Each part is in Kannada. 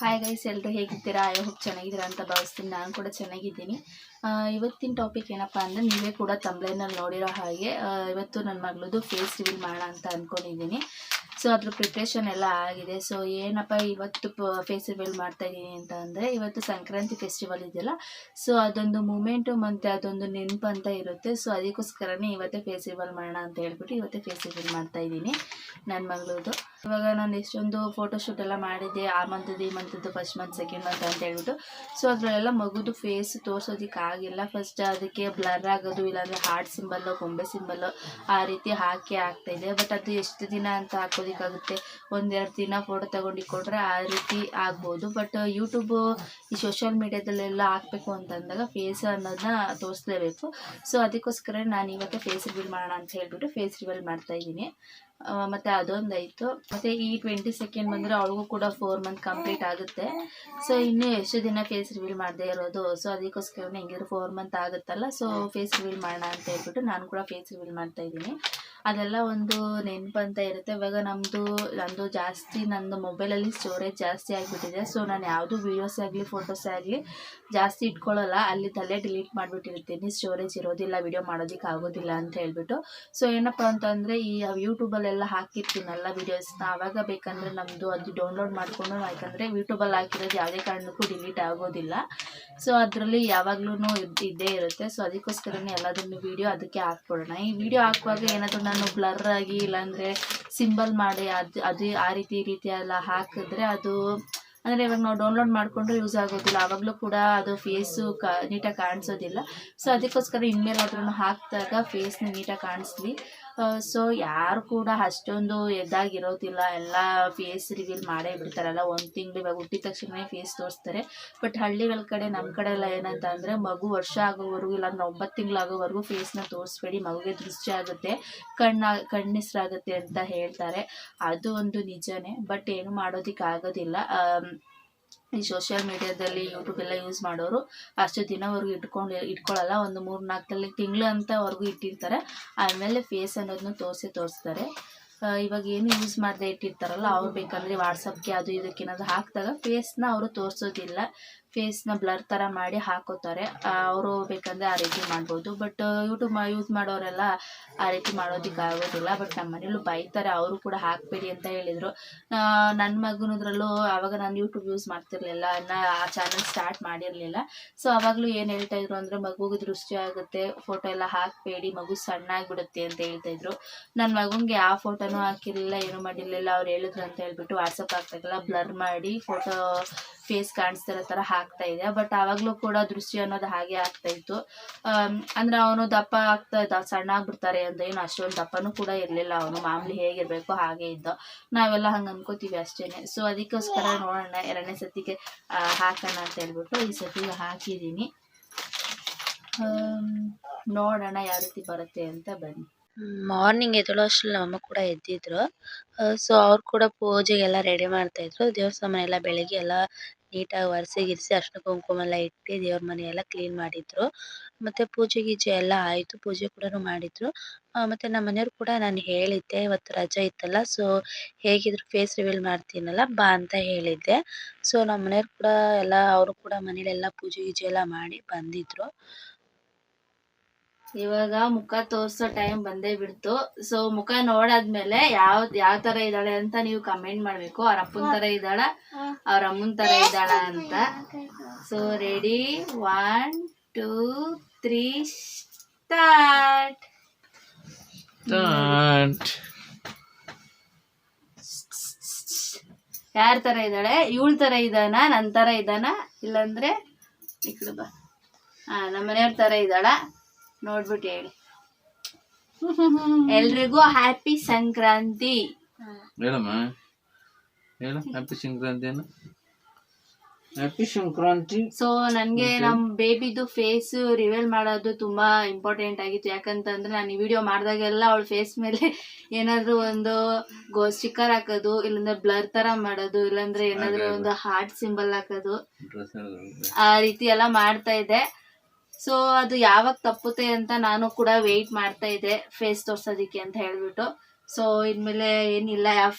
ಹಾಯ್ ಗೈಸ್, ಎಲ್ಲರೂ ಹೇಗಿದ್ದೀರಾ? ಐ ಹೋಪ್ ಚೆನ್ನಾಗಿದ್ದೀರಾ ಅಂತ ಭಾವಿಸ್ತೀನಿ. ನಾನು ಕೂಡ ಚೆನ್ನಾಗಿದ್ದೀನಿ. ಇವತ್ತಿನ ಟಾಪಿಕ್ ಏನಪ್ಪ ಅಂದರೆ, ನೀವೇ ಕೂಡ ತಮ್ಬ್ಲೈನಲ್ಲಿ ನೋಡಿರೋ ಹಾಗೆ ಇವತ್ತು ನನ್ನ ಮಗಳದು ಫೇಸ್ ರಿವೀಲ್ ಮಾಡೋಣ ಅಂತ ಅಂದ್ಕೊಂಡಿದ್ದೀನಿ. ಸೊ ಅದ್ರ ಪ್ರಿಪ್ರೇಷನ್ ಎಲ್ಲ ಆಗಿದೆ. ಸೊ ಏನಪ್ಪ ಇವತ್ತು ಫೇಸ್ ರಿವೀಲ್ ಮಾಡ್ತಾಯಿದ್ದೀನಿ ಅಂತ ಅಂದರೆ, ಇವತ್ತು ಸಂಕ್ರಾಂತಿ ಫೆಸ್ಟಿವಲ್ ಇದೆಯಲ್ಲ, ಸೊ ಅದೊಂದು ಮೂಮೆಂಟು ಮತ್ತು ಅದೊಂದು ನೆನಪು ಅಂತ ಇರುತ್ತೆ. ಸೊ ಅದಕ್ಕೋಸ್ಕರನೇ ಇವತ್ತೇ ಫೇಸ್ ರಿವೀಲ್ ಮಾಡೋಣ ಅಂತ ಹೇಳ್ಬಿಟ್ಟು ಇವತ್ತೇ ಫೇಸ್ ರಿವೀಲ್ ಮಾಡ್ತಾಯಿದ್ದೀನಿ ನನ್ನ ಮಗಳದು. ಇವಾಗ ನಾನು ಎಷ್ಟೊಂದು ಫೋಟೋಶೂಟ್ ಎಲ್ಲ ಮಾಡಿದ್ದೆ, ಆ ಮಂತದ್ದು ಈ ಮಂತದ್ದು, ಫಸ್ಟ್ ಮಂತ್ ಸೆಕೆಂಡ್ ಮಂತ್ ಅಂತ ಹೇಳ್ಬಿಟ್ಟು. ಸೊ ಅದರಲ್ಲೆಲ್ಲ ಮಗುದು ಫೇಸ್ ತೋರಿಸೋದಕ್ಕಾಗಿಲ್ಲ. ಫಸ್ಟ್ ಅದಕ್ಕೆ ಬ್ಲರ್ ಆಗೋದು, ಇಲ್ಲಾಂದರೆ ಹಾರ್ಟ್ ಸಿಂಬಲ್ಲು, ಗೊಂಬೆ ಸಿಂಬಲ್ಲು ಆ ರೀತಿ ಹಾಕಿ ಆಗ್ತಾಯಿದೆ. ಬಟ್ ಅದು ಎಷ್ಟು ದಿನ ಅಂತ ಹಾಕೋದಕ್ಕಾಗುತ್ತೆ? ಒಂದೆರಡು ದಿನ ಫೋಟೋ ತಗೊಂಡು ಕೊಟ್ಟರೆ ಆ ರೀತಿ ಆಗ್ಬೋದು. ಬಟ್ ಯೂಟ್ಯೂಬು ಈ ಸೋಷಿಯಲ್ ಮೀಡ್ಯಾದಲ್ಲೆಲ್ಲ ಹಾಕಬೇಕು ಅಂತಂದಾಗ ಫೇಸ್ ಅನ್ನೋದನ್ನ ತೋರಿಸ್ಲೇಬೇಕು. ಸೊ ಅದಕ್ಕೋಸ್ಕರ ನಾನು ಇವತ್ತು ಫೇಸ್ ರಿವೀಲ್ ಮಾಡೋಣ ಅಂತ ಹೇಳ್ಬಿಟ್ಟು ಫೇಸ್ ರಿವೀಲ್ ಮಾಡ್ತಾಯಿದ್ದೀನಿ. ಮತ್ತು ಅದೊಂದಾಯಿತು. ಮತ್ತು ಈ 22nd ಬಂದರೆ ಅವಳಿಗೂ ಕೂಡ 4 ಮಂತ್ ಕಂಪ್ಲೀಟ್ ಆಗುತ್ತೆ. ಸೊ ಇನ್ನೂ ಎಷ್ಟು ದಿನ ಫೇಸ್ ರಿವೀಲ್ ಮಾಡದೇ ಇರೋದು. ಸೊ ಅದಕ್ಕೋಸ್ಕರನೇ ಹೆಂಗಿದ್ರು 4 ಮಂತ್ ಆಗುತ್ತಲ್ಲ, ಸೊ ಫೇಸ್ ರಿವೀಲ್ ಮಾಡೋಣ ಅಂತ ಹೇಳ್ಬಿಟ್ಟು ನಾನು ಕೂಡ ಫೇಸ್ ರಿವೀಲ್ ಮಾಡ್ತಾಯಿದ್ದೀನಿ. ಅದೆಲ್ಲ ಒಂದು ನೆನಪು ಅಂತ ಇರುತ್ತೆ. ಇವಾಗ ನಂದು ಜಾಸ್ತಿ ನಂದು ಮೊಬೈಲಲ್ಲಿ ಸ್ಟೋರೇಜ್ ಜಾಸ್ತಿ ಆಗಿಬಿಟ್ಟಿದೆ. ಸೊ ನಾನು ಯಾವುದು ವೀಡಿಯೋಸೇ ಆಗಲಿ ಫೋಟೋಸೇ ಆಗಲಿ ಜಾಸ್ತಿ ಇಟ್ಕೊಳ್ಳಲ್ಲ, ಅಲ್ಲೇ ಡಿಲೀಟ್ ಮಾಡಿಬಿಟ್ಟಿರ್ತೀನಿ. ಸ್ಟೋರೇಜ್ ಇರೋದಿಲ್ಲ, ವೀಡಿಯೋ ಮಾಡೋದಕ್ಕೆ ಆಗೋದಿಲ್ಲ ಅಂತ ಹೇಳ್ಬಿಟ್ಟು. ಸೊ ಏನಪ್ಪ ಅಂತಂದರೆ, ಈ ಯೂಟ್ಯೂಬಲ್ಲೆಲ್ಲ ಹಾಕಿರ್ತೀನಲ್ಲ ವೀಡಿಯೋಸ್ನ, ಆವಾಗ ಬೇಕಂದರೆ ನಮ್ಮದು ಅದು ಡೌನ್ಲೋಡ್ ಮಾಡಿಕೊಂಡು, ಯಾಕಂದರೆ ಯೂಟ್ಯೂಬಲ್ಲಿ ಹಾಕಿರೋದು ಯಾವುದೇ ಕಾರಣಕ್ಕೂ ಡಿಲೀಟ್ ಆಗೋದಿಲ್ಲ. ಸೊ ಅದರಲ್ಲಿ ಯಾವಾಗಲೂ ಇದ್ದೇ ಇರುತ್ತೆ. ಸೊ ಅದಕ್ಕೋಸ್ಕರನೇ ಎಲ್ಲದನ್ನು ವೀಡಿಯೋ ಅದಕ್ಕೆ ಹಾಕ್ಕೊಡೋಣ. ಈ ವಿಡಿಯೋ ಹಾಕುವಾಗ ಏನಾದರೂ ನಾನು ಬ್ಲರ್ ಆಗಿ ಇಲ್ಲಾಂದರೆ ಸಿಂಬಲ್ ಮಾಡಿ ಅದು ಆ ರೀತಿ ಎಲ್ಲ ಹಾಕಿದ್ರೆ ಅದು ಅಂದರೆ ಇವಾಗ ನಾವು ಡೌನ್ಲೋಡ್ ಮಾಡಿಕೊಂಡ್ರೆ ಯೂಸ್ ಆಗೋದಿಲ್ಲ, ಆವಾಗಲೂ ಕೂಡ ಅದು ಫೇಸು ನೀಟಾಗಿ ಕಾಣಿಸೋದಿಲ್ಲ. ಸೊ ಅದಕ್ಕೋಸ್ಕರ ಇನ್ಮೇಲಾದ್ರೂ ಹಾಕಿದಾಗ ಫೇಸ್ನ ನೀಟಾಗಿ ಕಾಣಿಸ್ಲಿ. ಸೊ ಯಾರು ಕೂಡ ಅಷ್ಟೊಂದು ಎದ್ದಾಗಿರೋದಿಲ್ಲ, ಎಲ್ಲ ಫೇಸ್ ರಿವೀಲ್ ಮಾಡೇ ಬಿಡ್ತಾರಲ್ಲ. 1 ತಿಂಗಳು ಇವಾಗ ಹುಟ್ಟಿದ ತಕ್ಷಣ ಫೇಸ್ ತೋರಿಸ್ತಾರೆ. ಬಟ್ ಹಳ್ಳಿಗಳ ಕಡೆ, ನಮ್ಮ ಕಡೆ ಎಲ್ಲ ಏನಂತ ಅಂದರೆ, ಮಗು ವರ್ಷ ಆಗೋವರೆಗೂ ಇಲ್ಲಾಂದ್ರೆ 9 ತಿಂಗಳಾಗೋವರೆಗೂ ಫೇಸ್ನ ತೋರಿಸ್ಬೇಡಿ, ಮಗುಗೆ ದೃಷ್ಟಿ ಆಗುತ್ತೆ, ಕಣ್ಣಿಸ್ರಾಗುತ್ತೆ ಅಂತ ಹೇಳ್ತಾರೆ. ಅದು ಒಂದು ನಿಜನೇ. ಬಟ್ ಏನು ಮಾಡೋದಕ್ಕಾಗೋದಿಲ್ಲ. ಈ ಸೋಷಿಯಲ್ ಮೀಡ್ಯಾದಲ್ಲಿ ಯೂಟ್ಯೂಬ್ ಎಲ್ಲ ಯೂಸ್ ಮಾಡೋರು ಅಷ್ಟು ದಿನವರೆಗೂ ಇಟ್ಕೊಳ್ಳಲ್ಲ. ಒಂದು 3-4 ತಿಂಗಳು ಅಂತವರೆಗೂ ಇಟ್ಟಿರ್ತಾರೆ. ಆಮೇಲೆ ಫೇಸ್ ಅನ್ನೋದನ್ನ ತೋರಿಸ್ತಾರೆ. ಇವಾಗ ಏನು ಯೂಸ್ ಮಾಡದೆ ಇಟ್ಟಿರ್ತಾರಲ್ಲ, ಅವ್ರು ಬೇಕಂದರೆ ವಾಟ್ಸಪ್ಗೆ ಅದು ಇದಕ್ಕೆ ಏನಾದರೂ ಹಾಕಿದಾಗ ಫೇಸ್ನ ಅವರು ತೋರಿಸೋದಿಲ್ಲ, ಫೇಸ್ನ ಬ್ಲರ್ ಥರ ಮಾಡಿ ಹಾಕೋತಾರೆ. ಅವರು ಬೇಕಂದರೆ ಆ ರೀತಿ ಮಾಡ್ಬೋದು. ಬಟ್ ಯೂಟ್ಯೂಬ್ ಯೂಸ್ ಮಾಡೋರೆಲ್ಲ ಆ ರೀತಿ ಮಾಡೋದಕ್ಕಾಗೋದಿಲ್ಲ. ಬಟ್ ನಮ್ಮ ಮನೇಲೂ ಬೈತಾರೆ, ಅವರು ಕೂಡ ಹಾಕಬೇಡಿ ಅಂತ ಹೇಳಿದರು. ನನ್ನ ಮಗನದ್ರಲ್ಲೂ ಆವಾಗ ನಾನು ಯೂಟ್ಯೂಬ್ ಯೂಸ್ ಮಾಡ್ತಿರ್ಲಿಲ್ಲ, ಆ ಚಾನಲ್ ಸ್ಟಾರ್ಟ್ ಮಾಡಿರಲಿಲ್ಲ. ಸೊ ಆವಾಗಲೂ ಏನು ಹೇಳ್ತಾಯಿದ್ರು ಅಂದರೆ, ಮಗುಗೆ ದೃಷ್ಟಿ ಆಗುತ್ತೆ, ಫೋಟೋ ಎಲ್ಲ ಹಾಕಬೇಡಿ, ಮಗು ಸಣ್ಣಾಗಿಬಿಡುತ್ತೆ ಅಂತ ಹೇಳ್ತಾಯಿದ್ರು. ನನ್ನ ಮಗುಗೆ ಯಾವ ಫೋಟೋನೂ ಹಾಕಿರಲಿಲ್ಲ, ಏನೂ ಮಾಡಿರಲಿಲ್ಲ. ಅವ್ರು ಹೇಳಿದ್ರು ಅಂತ ಹೇಳ್ಬಿಟ್ಟು ವಾಟ್ಸಪ್ ಹಾಕ್ತಾಗಲ್ಲ ಬ್ಲರ್ ಮಾಡಿ ಫೋಟೋ ಫೇಸ್ ಕಾಣಿಸ್ತಿರೋ ಥರ ಹಾಕ್ತಾಯಿದೆ. ಬಟ್ ಆವಾಗಲೂ ಕೂಡ ದೃಷ್ಟಿ ಅನ್ನೋದು ಹಾಗೆ ಆಗ್ತಾಯಿತ್ತು. ಅಂದರೆ ಅವನು ದಪ್ಪ ಸಣ್ಣ ಆಗ್ಬಿಡ್ತಾರೆ ಅಂತ ಏನು ಅಷ್ಟೊಂದು ದಪ್ಪನೂ ಕೂಡ ಇರಲಿಲ್ಲ. ಅವನು ಮಾಮೂಲಿ ಹೇಗಿರಬೇಕು ಹಾಗೆ ಇದ್ದ. ನಾವೆಲ್ಲ ಹಂಗೆ ಅನ್ಕೋತೀವಿ ಅಷ್ಟೇ. ಸೊ ಅದಕ್ಕೋಸ್ಕರ ನೋಡೋಣ, 2ನೇ ಸತಿಗೆ ಹಾಕೋಣ ಅಂತ ಹೇಳ್ಬಿಟ್ಟು ಈ ಸತಿಗೆ ಹಾಕಿದ್ದೀನಿ. ನೋಡೋಣ ಯಾವ ರೀತಿ ಬರುತ್ತೆ ಅಂತ. ಬನ್ನಿ. ಮಾರ್ನಿಂಗ್ ಎದ್ದೇಳೋ ಅಷ್ಟರಲ್ಲಿ ನಮ್ಮಮ್ಮ ಕೂಡ ಎದ್ದಿದ್ರು. ಸೊ ಅವ್ರು ಕೂಡ ಪೂಜೆಗೆಲ್ಲ ರೆಡಿ ಮಾಡ್ತಾಯಿದ್ರು. ದೇವಸ್ಥಾನ ಮನೆ ಎಲ್ಲ ಬೆಳಗ್ಗೆ ಎಲ್ಲ ನೀಟಾಗಿ ಒರೆಸಿ ಗಿರಿಸಿ ಅರ್ಶಿನ ಕುಂಕುಮ ಎಲ್ಲ ಇಟ್ಟು ದೇವ್ರ ಮನೆ ಎಲ್ಲ ಕ್ಲೀನ್ ಮಾಡಿದ್ರು. ಮತ್ತು ಪೂಜೆ ಗೀಜೆ ಎಲ್ಲ ಆಯಿತು, ಪೂಜೆ ಕೂಡ ಮಾಡಿದ್ರು. ಮತ್ತು ನಮ್ಮ ಮನೆಯವ್ರು ಕೂಡ ನಾನು ಹೇಳಿದ್ದೆ, ಇವತ್ತು ರಜೆ ಇತ್ತಲ್ಲ, ಸೊ ಹೇಗಿದ್ರು ಫೇಸ್ ರಿವೀಲ್ ಮಾಡ್ತೀನಲ್ಲ ಬಾ ಅಂತ ಹೇಳಿದ್ದೆ. ಸೊ ನಮ್ಮ ಮನೆಯವ್ರು ಕೂಡ ಎಲ್ಲ, ಅವರು ಕೂಡ ಮನೇಲೆಲ್ಲ ಪೂಜೆ ಗೀಜೆ ಎಲ್ಲ ಮಾಡಿ ಬಂದಿದ್ರು. ಇವಾಗ ಮುಖ ತೋರ್ಸೋ ಟೈಮ್ ಬಂದೇ ಬಿಡ್ತು. ಸೊ ಮುಖ ನೋಡಾದ್ಮೇಲೆ ಯಾವ ತರ ಇದ್ದಾಳೆ ಅಂತ ನೀವು ಕಮೆಂಟ್ ಮಾಡ್ಬೇಕು. ಅವ್ರ ಅಪ್ಪನ ತರ ಇದ್ದಾಳ, ಅವ್ರ ಅಮ್ಮನ ತರ ಇದ್ದಾಳ ಅಂತ. So ready, 1 2 3 start. ಯಾರ ತರ ಇದ್ದಾಳೆ? ಇವಳ ತರ ಇದ್ದಾನ, ನನ್ನ ತರ ಇದ್ದಾನ, ಇಲ್ಲಾಂದ್ರೆ ಈ ಕಡೆ ಬಾ. ನಮ್ಮ ಮನೆಯವ್ರ ತರ ಇದ್ದಾಳ ನೋಡ್ಬಿಟ್ಟು ಹೇಳಿ. ಎಲ್ರಿಗೂ happy Sankranti. Happy Sankranti. So ನನ್ಗೆ ನಮ್ ಬೇಬಿದು ಫೇಸ್ ರಿವೀಲ್ ಮಾಡೋದು ತುಂಬಾ ಇಂಪಾರ್ಟೆಂಟ್ ಆಗಿತ್ತು. ಯಾಕಂತಂದ್ರೆ ನಾನು ಈ ವಿಡಿಯೋ ಮಾಡಿದಾಗೆಲ್ಲ ಅವಳ ಫೇಸ್ ಮೇಲೆ ಏನಾದ್ರು ಒಂದು ಸ್ಟಿಕ್ಕರ್ ಹಾಕೋದು, ಇಲ್ಲಾಂದ್ರೆ ಬ್ಲರ್ ತರ ಮಾಡೋದು, ಇಲ್ಲಾಂದ್ರೆ ಏನಾದ್ರು ಒಂದು ಹಾರ್ಟ್ ಸಿಂಬಲ್ ಹಾಕೋದು, ಆ ರೀತಿ ಎಲ್ಲ ಮಾಡ್ತಾ ಇದ್ದೆ. ಸೊ ಅದು ಯಾವಾಗ ತಪ್ಪುತ್ತೆ ಅಂತ ನಾನು ಕೂಡ ವೆಯ್ಟ್ ಮಾಡ್ತಾ ಇದ್ದೆ ಫೇಸ್ ತೋರ್ಸೋದಿಕ್ಕೆ ಅಂತ ಹೇಳ್ಬಿಟ್ಟು. ಸೊ ಇನ್ಮೇಲೆ ಏನಿಲ್ಲ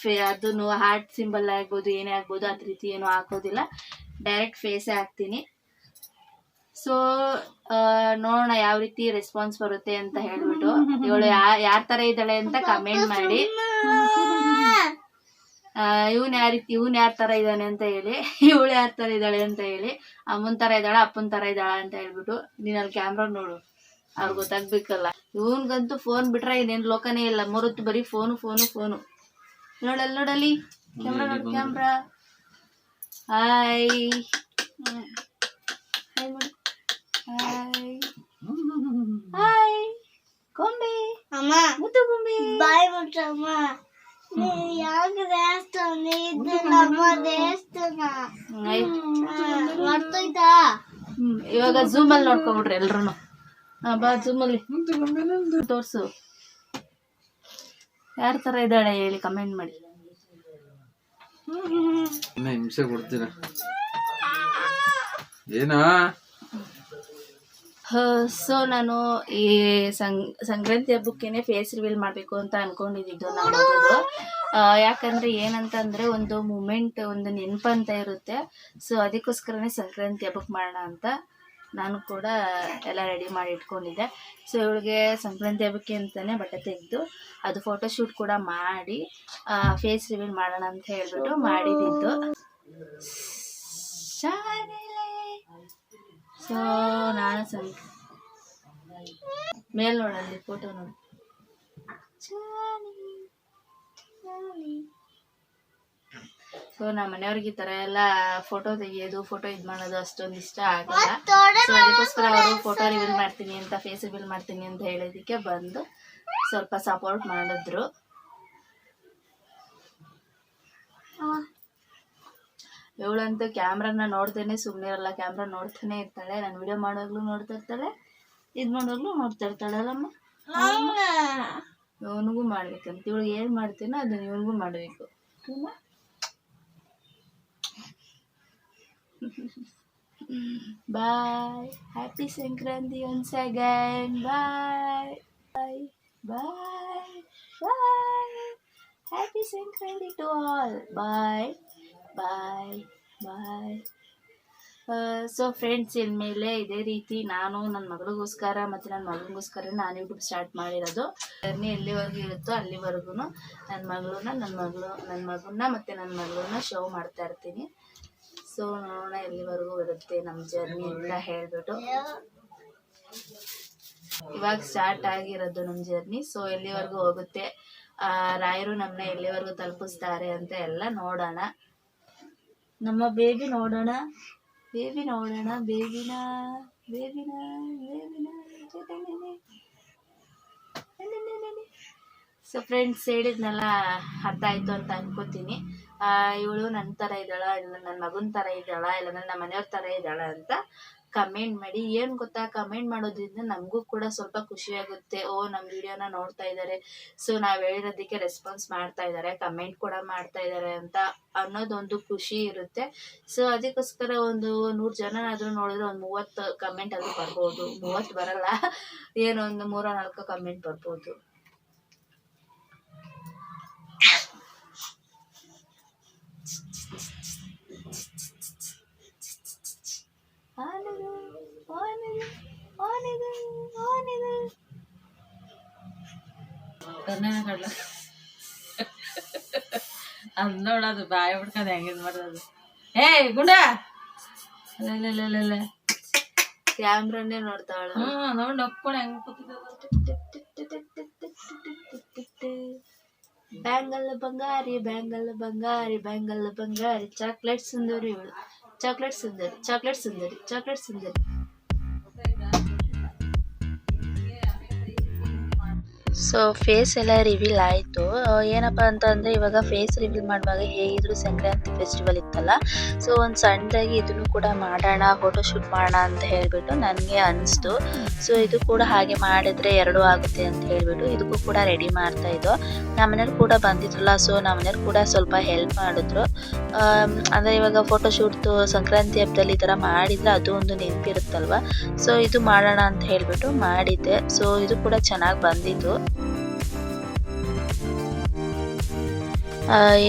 ಅದನ್ನು ಹಾರ್ಟ್ ಸಿಂಬಲ್ ಆಗ್ಬೋದು ಏನೇ ಆಗ್ಬೋದು ಅದ್ ರೀತಿ ಏನು ಹಾಕೋದಿಲ್ಲ, ಡೈರೆಕ್ಟ್ ಫೇಸೇ ಹಾಕ್ತೀನಿ. ಸೊ ನೋಡೋಣ ಯಾವ ರೀತಿ ರೆಸ್ಪಾನ್ಸ್ ಬರುತ್ತೆ ಅಂತ ಹೇಳ್ಬಿಟ್ಟು. ಇವಳು ಯಾರ ತರ ಇದ್ದಾಳೆ ಅಂತ ಕಮೆಂಟ್ ಮಾಡಿ. ಇವನ್ ಯಾರ ತರ ಇದ್ದಾನೆ ಅಂತ ಹೇಳಿ, ಇವಳು ಯಾರ ತರ ಇದ್ದಾಳೆ ಅಂತ ಹೇಳಿ. ಅಮ್ಮನ್ ತರ ಇದ್ದಾಳ ಅಪ್ಪನ್ ತರ ಇದ್ದಾಳ ಅಂತ ಹೇಳ್ಬಿಟ್ಟು. ನೀನ್ ಅಲ್ಲಿ ಕ್ಯಾಮ್ರಾ ನೋಡು, ಅವ್ರಿಗೆ ಗೊತ್ತಾಗ್ಬೇಕಲ್ಲ. ಇವನ್ಗಂತೂ ಫೋನ್ ಬಿಟ್ರೆ ಇನ್ನೇನ್ ಲೋಕನೇ ಇಲ್ಲ, ಮೂರೊತ್ತು ಬರೀ ಫೋನು ಫೋನು ಫೋನು. ನೋಡಲ್ಲಿ ಕ್ಯಾಮ್ರಾ ನೋಡು, ಕ್ಯಾಮ್ರಾ. ಹಾಯ್ ಹಾಯ್ ಗೊಂಬೆ, ಅಮ್ಮ ಮುದ್ದು ಗೊಂಬೆ. ಬಾಯ್ ಮುಟ್ಟಮ್ಮ. ಯಾಕೆ ದೇವಸ್ಥಾನ ಇದು ನಮ್ಮ ದೇವಸ್ಥಾನ ಮರ್ತೋಯ್ತಾ? ಇವಾಗ ಝೂಮ್ ಅಲ್ಲಿ ನೋಡ್ಕೊಬಿಡ್ರಿ ಎಲ್ರು. ಬಾ ಝೂಮ್ ಅಲ್ಲಿ ತೋರ್ಸು, ಯಾರ ತರ ಇದ್ದಾಳೆ ಹೇಳಿ ಕಮೆಂಟ್ ಮಾಡಿ. ಹಿಂಸೆ ಕೊಡ್ತೀರ ಏನಾ? ಸೊ ನಾನು ಈ ಸಂಕ್ರಾಂತಿ ಹಬ್ಬಕ್ಕೇನೆ ಫೇಸ್ ರಿವೀಲ್ ಮಾಡಬೇಕು ಅಂತ ಅನ್ಕೊಂಡಿದ್ದು ನಮ್ಮದು. ಯಾಕಂದ್ರೆ ಏನಂತಂದ್ರೆ ಒಂದು ಮೂಮೆಂಟ್, ಒಂದು ನೆನಪು ಅಂತ ಇರುತ್ತೆ. ಸೊ ಅದಕ್ಕೋಸ್ಕರನೇ ಸಂಕ್ರಾಂತಿ ಹಬ್ಬಕ್ಕೆ ಮಾಡೋಣ ಅಂತ ನಾನು ಕೂಡ ಎಲ್ಲ ರೆಡಿ ಮಾಡಿ ಇಟ್ಕೊಂಡಿದ್ದೆ. ಸೊ ಇವಳಿಗೆ ಸಂಕ್ರಾಂತಿ ಹಬ್ಬಕ್ಕೆ ಅಂತಾನೆ ಬಟ್ಟೆ ತೆಗೆದು ಅದು ಫೋಟೋಶೂಟ್ ಕೂಡ ಮಾಡಿ ಫೇಸ್ ರಿವೀಲ್ ಮಾಡೋಣ ಅಂತ ಹೇಳ್ಬಿಟ್ಟು ಮಾಡಿದ್ದು. ಸೊ ನಾನು ಮೇಲ್ ನೋಡಲ್ಲಿ ಫೋಟೋ ನೋಡಿ. ಸೊ ನಮ್ಮ ಮನೆಯವ್ರಿಗೆ ಈ ತರ ಎಲ್ಲ ಫೋಟೋ ತೆಗಿಯೋದು, ಫೋಟೋ ಇದು ಮಾಡೋದು ಅಷ್ಟೊಂದು ಇಷ್ಟ ಆಗಲ್ಲ. ಸೊ ಅದಕ್ಕೋಸ್ಕರ ಅವರು ಫೋಟೋ ರಿವೀಲ್ ಮಾಡ್ತೀನಿ ಅಂತ, ಫೇಸ್ ರಿವೀಲ್ ಮಾಡ್ತೀನಿ ಅಂತ ಹೇಳೋದಕ್ಕೆ ಬಂದು ಸ್ವಲ್ಪ ಸಪೋರ್ಟ್ ಮಾಡಿದ್ರು. ಇವಳಂತೂ ಕ್ಯಾಮ್ರಾನ ನೋಡ್ದೇನೆ ಸುಮ್ಮನೆ ಇರಲ್ಲ, ಕ್ಯಾಮ್ರಾ ನೋಡ್ತಾನೆ ಇರ್ತಾಳೆ. ನಾನು ವಿಡಿಯೋ ಮಾಡೋಗ್ಲೂ ನೋಡ್ತಾ ಇರ್ತಾಳೆ, ಇದು ಮಾಡೋಗ್ಲೂ ನೋಡ್ತಾ ಇರ್ತಾಳೆ ಅಲ್ಲಮ್ಮ. ಇವನಿಗೂ ಮಾಡ್ಬೇಕಂತ, ಇವಳಿಗೆ ಏನು ಮಾಡ್ತೀನೋ ಅದನ್ನ ಇವನಿಗೂ ಮಾಡಬೇಕು. Bye, happy Sankranti once again. Bye bye bye bye, happy Sankranti to all. Bye bye bye. So friends, ಇನ್ಮೇಲೆ ಇದೇ ರೀತಿ ನಾನು ನನ್ನ ಮಗಳಿಗೋಸ್ಕರ ಮತ್ತು ನನ್ನ ಮಗನಿಗೋಸ್ಕರ ನಾನು ಯೂಟ್ಯೂಬ್ ಸ್ಟಾರ್ಟ್ ಮಾಡಿರೋದು. ಜರ್ನಿ ಎಲ್ಲಿವರೆಗೂ ಇರುತ್ತೋ ಅಲ್ಲಿವರೆಗೂ ನನ್ನ ಮಗನ್ನ ಮತ್ತು ನನ್ನ ಮಗಳನ್ನ ಶೋ ಮಾಡ್ತಾ ಇರ್ತೀನಿ. ಸೊ ನೋಡೋಣ ಎಲ್ಲಿವರೆಗೂ ಇರುತ್ತೆ ನಮ್ಮ ಜರ್ನಿ ಅಂತ ಹೇಳ್ಬಿಟ್ಟು. ಇವಾಗ ಸ್ಟಾರ್ಟ್ ಆಗಿರೋದು ನಮ್ಮ ಜರ್ನಿ. ಸೊ ಎಲ್ಲಿವರೆಗೂ ಹೋಗುತ್ತೆ, ರಾಯರು ನಮ್ಮನ್ನ ಎಲ್ಲಿವರೆಗೂ ತಲುಪಿಸ್ತಾರೆ ಅಂತ ಎಲ್ಲ ನೋಡೋಣ. ನಮ್ಮ ಬೇಬಿ ನೋಡೋಣ, ಬೇಬಿನ ಬೇಬಿನ ಬೇಬಿನ ಬೇಬಿನ. ಸೊ ಫ್ರೆಂಡ್ಸ್, ಹೇಳಿದ್ನೆಲ್ಲ ಅರ್ಥ ಆಯಿತು ಅಂತ ಅನ್ಕೋತೀನಿ. ಇವಳು ನನ್ನ ಥರ ಇದ್ದಾಳ, ಇಲ್ಲ ನನ್ನ ಮಗನ ಥರ ಇದ್ದಾಳ, ಇಲ್ಲ ನನ್ನ ಮನೆಯವ್ರ ಥರ ಇದ್ದಾಳ ಅಂತ ಕಮೆಂಟ್ ಮಾಡಿ. ಏನು ಗೊತ್ತಾ, ಕಮೆಂಟ್ ಮಾಡೋದ್ರಿಂದ ನಮಗೂ ಕೂಡ ಸ್ವಲ್ಪ ಖುಷಿ ಆಗುತ್ತೆ. ಓ, ನಮ್ಮ ವಿಡಿಯೋನ ನೋಡ್ತಾ ಇದ್ದಾರೆ, ಸೊ ನಾವು ಹೇಳಿರೋದಕ್ಕೆ ರೆಸ್ಪಾನ್ಸ್ ಮಾಡ್ತಾ ಇದ್ದಾರೆ, ಕಮೆಂಟ್ ಕೂಡ ಮಾಡ್ತಾ ಇದ್ದಾರೆ ಅಂತ ಅನ್ನೋದೊಂದು ಖುಷಿ ಇರುತ್ತೆ. ಸೊ ಅದಕ್ಕೋಸ್ಕರ ಒಂದು 100 ಜನನಾದರೂ ನೋಡಿದ್ರೆ ಒಂದು 30 ಕಮೆಂಟ್ ಅದು ಬರ್ಬೋದು. 30 ಬರಲ್ಲ, ಏನೋ ಒಂದು 3-4 ಕಮೆಂಟ್ ಬರ್ಬೋದು. ಅದ್ ನೋಡೋದು ಬಾಯಿ ಬಿಡ್ಕೊಂಡ್ ಹೆಂಗಿದ್ ಮಾಡೋದು. ಏ ಗುಂಡ, ಅಲ್ಲ ಕ್ಯಾಮ್ರಾನೇ ನೋಡ್ತಾಳ. ನೋಡ್ ಒಪ್ಕೊಂಡು ಹೆಂಗ್ ಕೂತಿದ್ದ. ಬ್ಯಾಂಗಲ್ ಬಂಗಾರಿ, ಬ್ಯಾಂಗಲ್ ಬಂಗಾರಿ, ಬ್ಯಾಂಗಲ್ ಬಂಗಾರಿ, ಚಾಕ್ಲೇಟ್ ಸುಂದರಿ ಇವಳು, ಚಾಕ್ಲೇಟ್ ಸುಂದರಿ, ಚಾಕ್ಲೇಟ್ ಸುಂದರಿ, ಚಾಕ್ಲೇಟ್ ಸುಂದರಿ. ಸೊ ಫೇಸ್ ಎಲ್ಲ ರಿವೀಲ್ ಆಯಿತು. ಏನಪ್ಪ ಅಂತಂದರೆ ಇವಾಗ ಫೇಸ್ ರಿವೀಲ್ ಮಾಡುವಾಗ ಹೇಗಿದ್ರು ಸಂಕ್ರಾಂತಿ ಫೆಸ್ಟಿವಲ್ ಇತ್ತಲ್ಲ, ಸೊ ಒಂದು ಸಣ್ಣದಾಗಿ ಇದನ್ನು ಕೂಡ ಮಾಡೋಣ, ಫೋಟೋಶೂಟ್ ಮಾಡೋಣ ಅಂತ ಹೇಳಿಬಿಟ್ಟು ನನಗೆ ಅನಿಸ್ತು. ಸೊ ಇದು ಕೂಡ ಹಾಗೆ ಮಾಡಿದ್ರೆ 2 ಆಗುತ್ತೆ ಅಂತ ಹೇಳಿಬಿಟ್ಟು ಇದಕ್ಕೂ ಕೂಡ ರೆಡಿ ಮಾಡ್ತಾಯಿದ್ದೋ. ನಮ್ಮನೆಯವ್ರು ಕೂಡ ಬಂದಿದ್ರಲ್ಲ, ಸೊ ನಮ್ಮನೆಯವ್ರು ಕೂಡ ಸ್ವಲ್ಪ ಹೆಲ್ಪ್ ಮಾಡಿದ್ರು. ಅಂದರೆ ಇವಾಗ ಫೋಟೋಶೂಟ್ದು ಸಂಕ್ರಾಂತಿ ಹಬ್ಬದಲ್ಲಿ ಈ ಥರ ಮಾಡಿದರೆ ಅದು ಒಂದು ನೆನಪಿರುತ್ತಲ್ವ, ಸೊ ಇದು ಮಾಡೋಣ ಅಂತ ಹೇಳಿಬಿಟ್ಟು ಮಾಡಿದ್ದೆ. ಸೊ ಇದು ಕೂಡ ಚೆನ್ನಾಗಿ ಬಂದಿತ್ತು.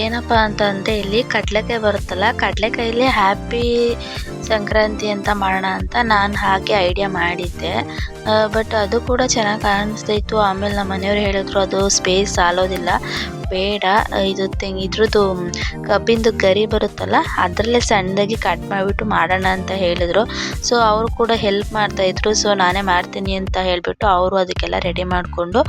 ಏನಪ್ಪ ಅಂತಂದರೆ ಇಲ್ಲಿ ಕಡಲೆಕಾಯಿ ಬರುತ್ತಲ್ಲ, ಕಡಲೆಕಾಯಲ್ಲಿ ಹ್ಯಾಪಿ ಸಂಕ್ರಾಂತಿ ಅಂತ ಮಾಡೋಣ ಅಂತ ನಾನು ಹಾಗೆ ಐಡಿಯಾ ಮಾಡಿದ್ದೆ. ಬಟ್ ಅದು ಕೂಡ ಚೆನ್ನಾಗಿ ಕಾಣಿಸ್ತಾ ಇತ್ತು. ಆಮೇಲೆ ನಮ್ಮ ಮನೆಯವ್ರು ಹೇಳಿದ್ರು ಅದು ಸ್ಪೇಸ್ ಸಾಲೋದಿಲ್ಲ, ಬೇಡ ಇದು ಇದ್ರದ್ದು ಕಬ್ಬಿಂದು ಗರಿ ಬರುತ್ತಲ್ಲ ಅದರಲ್ಲೇ ಸಣ್ಣದಾಗಿ ಕಟ್ ಮಾಡಿಬಿಟ್ಟು ಮಾಡೋಣ ಅಂತ ಹೇಳಿದರು. ಸೊ ಅವರು ಕೂಡ ಹೆಲ್ಪ್ ಮಾಡ್ತಾಯಿದ್ರು. ಸೊ ನಾನೇ ಮಾಡ್ತೀನಿ ಅಂತ ಹೇಳಿಬಿಟ್ಟು ಅವರು ಅದಕ್ಕೆಲ್ಲ ರೆಡಿ ಮಾಡಿಕೊಂಡು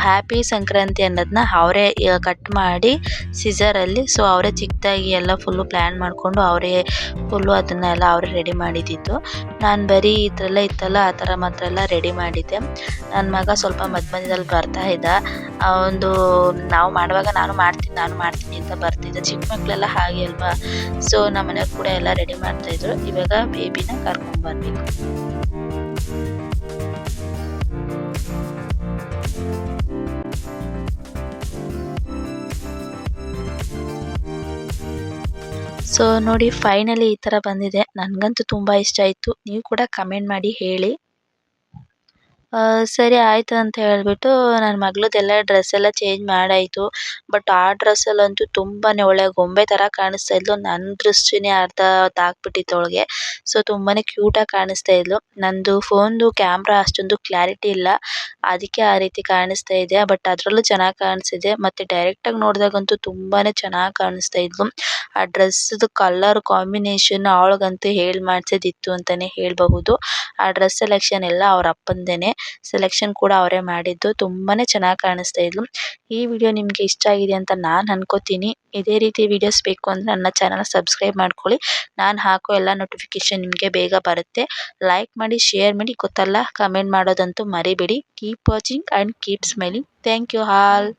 ಹ್ಯಾಪಿ ಸಂಕ್ರಾಂತಿ ಅನ್ನೋದನ್ನ ಅವರೇ ಕಟ್ ಮಾಡಿ ಸಿಸರಲ್ಲಿ, ಸೊ ಅವರೇ ಚಿಕ್ಕದಾಗಿ ಎಲ್ಲ ಫುಲ್ಲು ಪ್ಲ್ಯಾನ್ ಮಾಡಿಕೊಂಡು ಅವರೇ ಫುಲ್ಲು ಅದನ್ನೆಲ್ಲ ಅವರೇ ರೆಡಿ ಮಾಡಿದ್ದಿತ್ತು. ನಾನು ಬರೀ ಇದೆಲ್ಲ ಇತ್ತಲ್ಲ ಆ ಥರ ಮಾತ್ರ ಎಲ್ಲ ರೆಡಿ ಮಾಡಿದ್ದೆ. ನನ್ನ ಮಗ ಸ್ವಲ್ಪ ಮಧ್ಯದಲ್ಲಿ ಬರ್ತಾ ಇದ್ದ. ಒಂದು ನಾವು ಮಾಡುವಾಗ ನಾನು ಮಾಡ್ತೀನಿ ಅಂತ ಬರ್ತಿದ್ದೆ. ಚಿಕ್ಕ ಮಕ್ಕಳೆಲ್ಲ ಹಾಗೆ ಅಲ್ವಾ. ಸೊ ನಮ್ಮ ಮನೆಯವ್ರು ಕೂಡ ಎಲ್ಲ ರೆಡಿ ಮಾಡ್ತಾಯಿದ್ರು. ಇವಾಗ ಬೇಬಿನ ಕರ್ಕೊಂಡ್ಬರ್ಬೇಕು. ಸೊ ನೋಡಿ ಫೈನಲಿ ಈ ಥರ ಬಂದಿದೆ. ನನಗಂತೂ ತುಂಬ ಇಷ್ಟ ಆಯಿತು. ನೀವು ಕೂಡ ಕಮೆಂಟ್ ಮಾಡಿ ಹೇಳಿ. ಸರಿ ಆಯಿತು ಅಂತ ಹೇಳಿಬಿಟ್ಟು ನನ್ನ ಮಗಳದ್ದೆಲ್ಲ ಡ್ರೆಸ್ ಎಲ್ಲ ಚೇಂಜ್ ಮಾಡಾಯಿತು. ಬಟ್ ಆ ಡ್ರೆಸ್ಸಲ್ಲಂತೂ ತುಂಬಾ ಒಳ್ಳೆ ಗೊಂಬೆ ಥರ ಕಾಣಿಸ್ತಾ ಇದ್ಲು. ನನ್ನ ದೃಷ್ಟಿನೇ ಅರ್ಧ ತಾಕ್ಬಿಟ್ಟಿತ್ತು ಅವಳಿಗೆ. ಸೊ ತುಂಬಾ ಕ್ಯೂಟಾಗಿ ಕಾಣಿಸ್ತಾ ಇದ್ಲು. ನಂದು ಫೋನ್ದು ಕ್ಯಾಮ್ರಾ ಅಷ್ಟೊಂದು ಕ್ಲಾರಿಟಿ ಇಲ್ಲ, ಅದಕ್ಕೆ ಆ ರೀತಿ ಕಾಣಿಸ್ತಾ ಇದೆ. ಬಟ್ ಅದರಲ್ಲೂ ಚೆನ್ನಾಗಿ ಕಾಣಿಸ್ತಿದೆ. ಮತ್ತು ಡೈರೆಕ್ಟಾಗಿ ನೋಡಿದಾಗಂತೂ ತುಂಬಾ ಚೆನ್ನಾಗಿ ಕಾಣಿಸ್ತಾ ಇದ್ಲು. ಆ ಡ್ರೆಸ್ಸದು ಕಲರ್ ಕಾಂಬಿನೇಷನ್ ಅವಳಿಗಂತೂ ಹೇಳಿ ಮಾಡಿಸಿದಿತ್ತು ಅಂತಲೇ ಹೇಳಬಹುದು. ಆ ಡ್ರೆಸ್ ಸೆಲೆಕ್ಷನ್ ಎಲ್ಲ ಅವ್ರ ಅಪ್ಪಂದೇನೆ. ಸೆಲೆಕ್ಷನ್ ಕೂಡ ಅವರೇ ಮಾಡಿದ್ದು. ತುಂಬಾ ಚೆನ್ನಾಗಿ ಕಾಣಿಸ್ತಾ ಇದ್ಲು. ಈ ವಿಡಿಯೋ ನಿಮಗೆ ಇಷ್ಟ ಆಗಿದೆ ಅಂತ ನಾನು ಅನ್ಕೋತೀನಿ. ಇದೇ ರೀತಿ ವಿಡಿಯೋಸ್ ಬೇಕು ಅಂದರೆ ನನ್ನ ಚಾನಲ್ ಸಬ್ಸ್ಕ್ರೈಬ್ ಮಾಡ್ಕೊಳ್ಳಿ. ನಾನು ಹಾಕೋ ಎಲ್ಲ ನೋಟಿಫಿಕೇಶನ್ ನಿಮಗೆ ಬೇಗ ಬರುತ್ತೆ. ಲೈಕ್ ಮಾಡಿ, ಶೇರ್ ಮಾಡಿ, ಗೊತ್ತಲ್ಲ ಕಮೆಂಟ್ ಮಾಡೋದಂತೂ ಮರಿಬೇಡಿ. Keep watching and keep smiling. Thank you all.